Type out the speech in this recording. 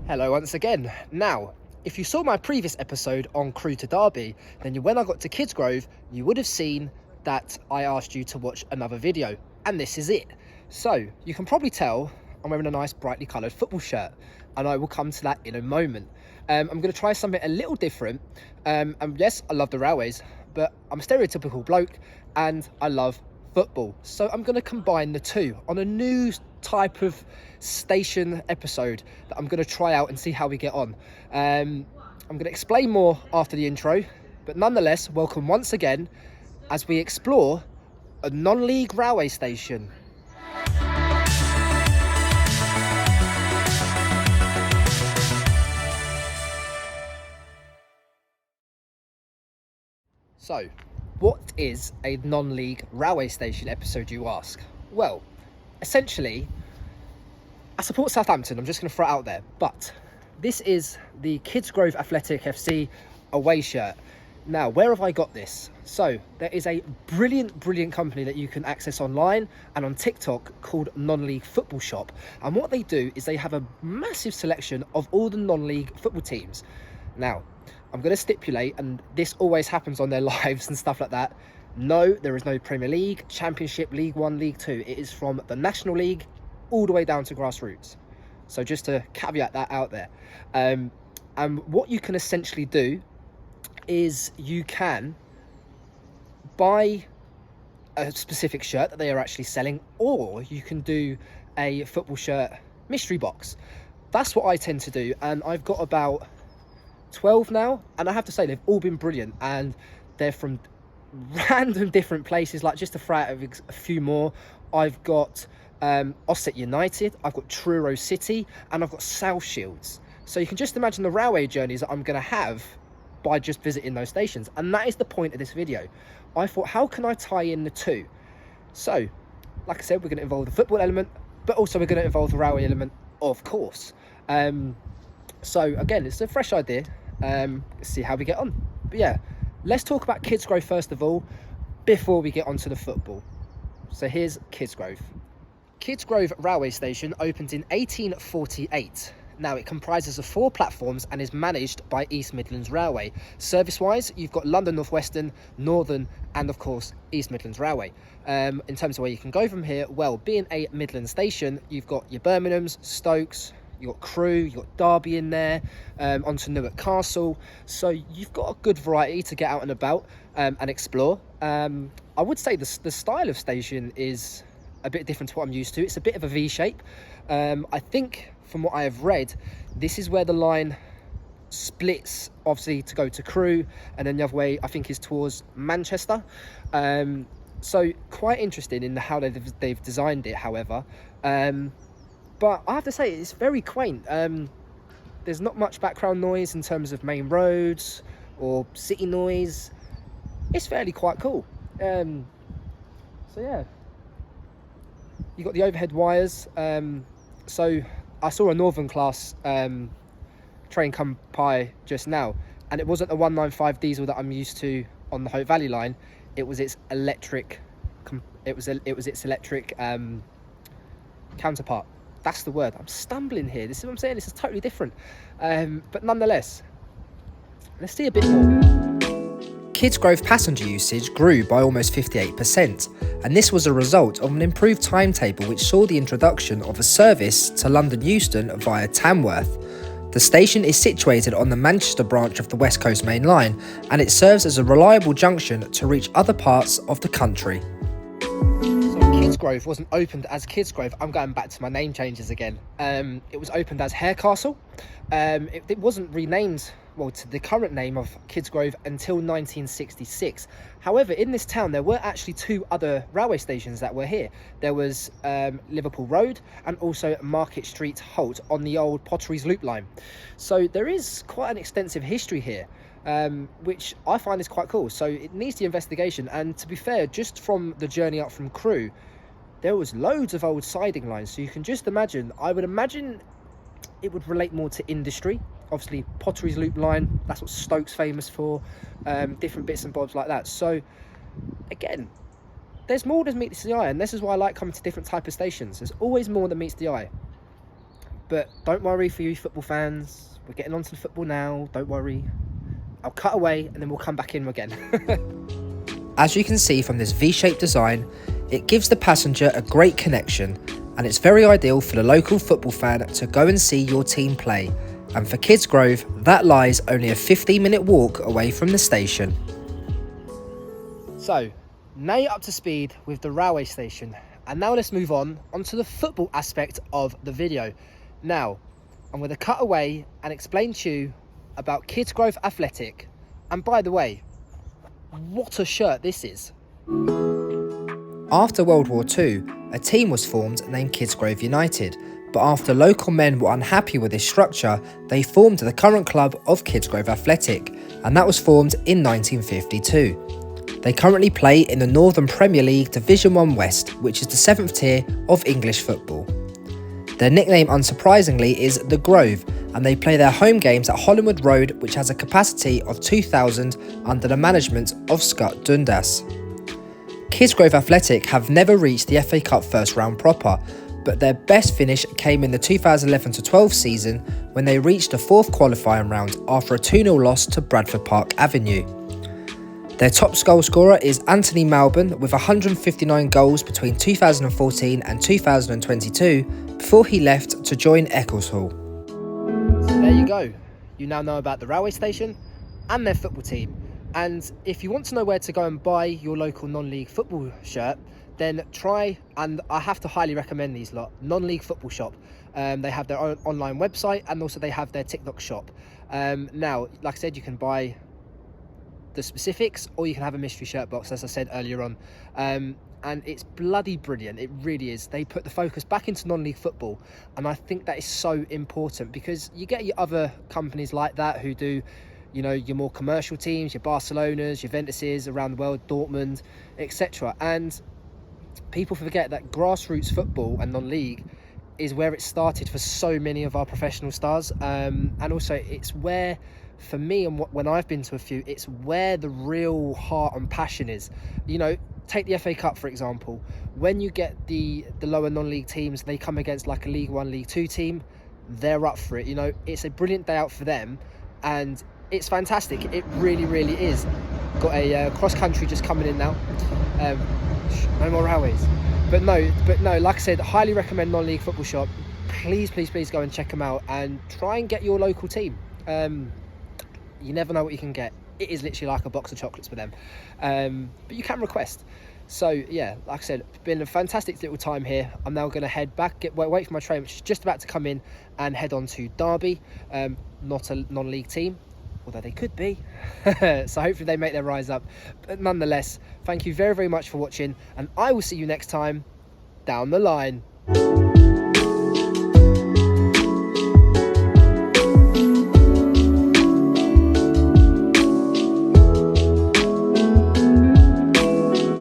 Hello once again. Now, if you saw my previous episode on Crewe to Derby, then when I got to Kidsgrove, you would have seen that I asked you to watch another video, and this is it. So, you can probably tell I'm wearing a nice brightly coloured football shirt, and I will come to that in a moment. I'm going to try something a little different, and yes, I love the railways, but I'm a stereotypical bloke, and I love football. So I'm going to combine the two on a new type of station episode that I'm going to try out and see how we get on. I'm going to explain more after the intro, but nonetheless, welcome once again as we explore a non-league railway station. So, what is a non-league railway station episode, you ask? Well, essentially, I support Southampton, I'm just going to throw it out there, but this is the Kidsgrove Athletic FC away shirt. Now, where have I got this? So, there is a brilliant company that you can access online and on TikTok called Non-League Football Shop. And what they do is they have a massive selection of all the non-league football teams. Now, I'm going to stipulate, and this always happens on their lives and stuff like that, no, there is no Premier League, Championship, League 1, League 2. It is from the National League all the way down to grassroots. So just to caveat that out there. And what you can essentially do is you can buy a specific shirt that they are actually selling, or you can do a football shirt mystery box. That's what I tend to do, and I've got about 12 now, and I have to say they've all been brilliant, and they're from random different places. Like, just to throw out a few more, I've got Osset United, I've got Truro City, and I've got South Shields. So you can just imagine the railway journeys that I'm going to have by just visiting those stations, and that is the point of this video. I thought, how can I tie in the two? So, like I said, we're going to involve the football element, but also we're going to involve the railway element, of course. So again, it's a fresh idea. Let's see how we get on. But yeah, let's talk about Kidsgrove first of all, before we get onto the football. So here's Kidsgrove. Kidsgrove railway station opened in 1848. Now, it comprises of 4 platforms and is managed by East Midlands Railway. Service-wise, you've got London North Western, Northern, and of course, East Midlands Railway. In terms of where you can go from here, well, being a Midland station, you've got your Birminghams, Stokes, you've got Crewe, you've got Derby in there, onto Newark Castle. So you've got a good variety to get out and about and explore. I would say the style of station is a bit different to what I'm used to. It's a bit of a V shape. I think from what I have read, this is where the line splits, obviously, to go to Crewe, and then the other way I think is towards Manchester. So quite interesting in how they've designed it, however. But I have to say, it's very quaint. There's not much background noise in terms of main roads or city noise. It's fairly quite cool. So yeah, you got the overhead wires. So I saw a Northern class train come by just now, and it wasn't the 195 diesel that I'm used to on the Hope Valley line. It was its electric. It was its electric counterpart. That's the word. I'm stumbling here. This is what I'm saying. This is totally different. But nonetheless, let's see a bit more. Kidsgrove passenger usage grew by almost 58%, and this was a result of an improved timetable which saw the introduction of a service to London Euston via Tamworth. The station is situated on the Manchester branch of the West Coast Main Line, and it serves as a reliable junction to reach other parts of the country. Kidsgrove wasn't opened as Kidsgrove. I'm going back to my name changes again. It was opened as Harecastle. It wasn't renamed, well, to the current name of Kidsgrove until 1966. However, in this town, there were actually 2 other railway stations that were here. There was Liverpool Road and also Market Street Halt on the old Potteries Loop line. So there is quite an extensive history here, which I find is quite cool. So it needs the investigation. And to be fair, just from the journey up from Crewe, there was loads of old siding lines. So you can just imagine, I would imagine it would relate more to industry. Obviously, Potteries Loop line, that's what Stoke's famous for. Different bits and bobs like that. So again, there's more than meets the eye, and this is why I like coming to different type of stations. There's always more than meets the eye. But don't worry for you football fans, we're getting on to the football now, don't worry. I'll cut away and then we'll come back in again. As you can see from this V-shaped design, it gives the passenger a great connection, and it's very ideal for the local football fan to go and see your team play. And for Kidsgrove, that lies only a 15-minute walk away from the station. So, now you're up to speed with the railway station, and now let's move on onto the football aspect of the video. Now, I'm going to cut away and explain to you about Kidsgrove Athletic. And by the way, what a shirt this is. After World War II, a team was formed named Kidsgrove United, but after local men were unhappy with this structure, they formed the current club of Kidsgrove Athletic, and that was formed in 1952. They currently play in the Northern Premier League Division 1 West, which is the 7th tier of English football. Their nickname, unsurprisingly, is The Grove, and they play their home games at Hollywood Road, which has a capacity of 2,000 under the management of Scott Dundas. Kidsgrove Athletic have never reached the FA Cup first round proper, but their best finish came in the 2011-12 season when they reached the fourth qualifying round after a 2-0 loss to Bradford Park Avenue. Their top goal scorer is Anthony Malbon with 159 goals between 2014 and 2022 before he left to join Eccleshall. So there you go. You now know about the railway station and their football team. And if you want to know where to go and buy your local non-league football shirt, then try, and I have to highly recommend these lot, Non-League Football Shop. They have their own online website, and also they have their TikTok shop. Now, like I said, you can buy the specifics, or you can have a mystery shirt box, as I said earlier on. And it's bloody brilliant, it really is. They put the focus back into non-league football, and I think that is so important, because you get your other companies like that who do, you know, your more commercial teams, your Barcelonas, Juventuses around the world, Dortmund, etc. And people forget that grassroots football and non-league is where it started for so many of our professional stars, and also it's where, for me, and when I've been to a few, it's where the real heart and passion is. You know, take the FA Cup, for example. When you get the lower non-league teams, they come against like a League 1, League 2 team, they're up for it. You know, it's a brilliant day out for them, and it's fantastic. It really, really is. Got a cross-country just coming in now. No more railways. But no, like I said, highly recommend Non-League Football Shop. Please, please, please go and check them out and try and get your local team. You never know what you can get. It is literally like a box of chocolates for them. But you can request. So yeah, like I said, it's been a fantastic little time here. I'm now going to head back, wait for my train, which is just about to come in, and head on to Derby. Not a non-league team, although they could be. So hopefully they make their rise up. But nonetheless, thank you very, very much for watching, and I will see you next time down the line.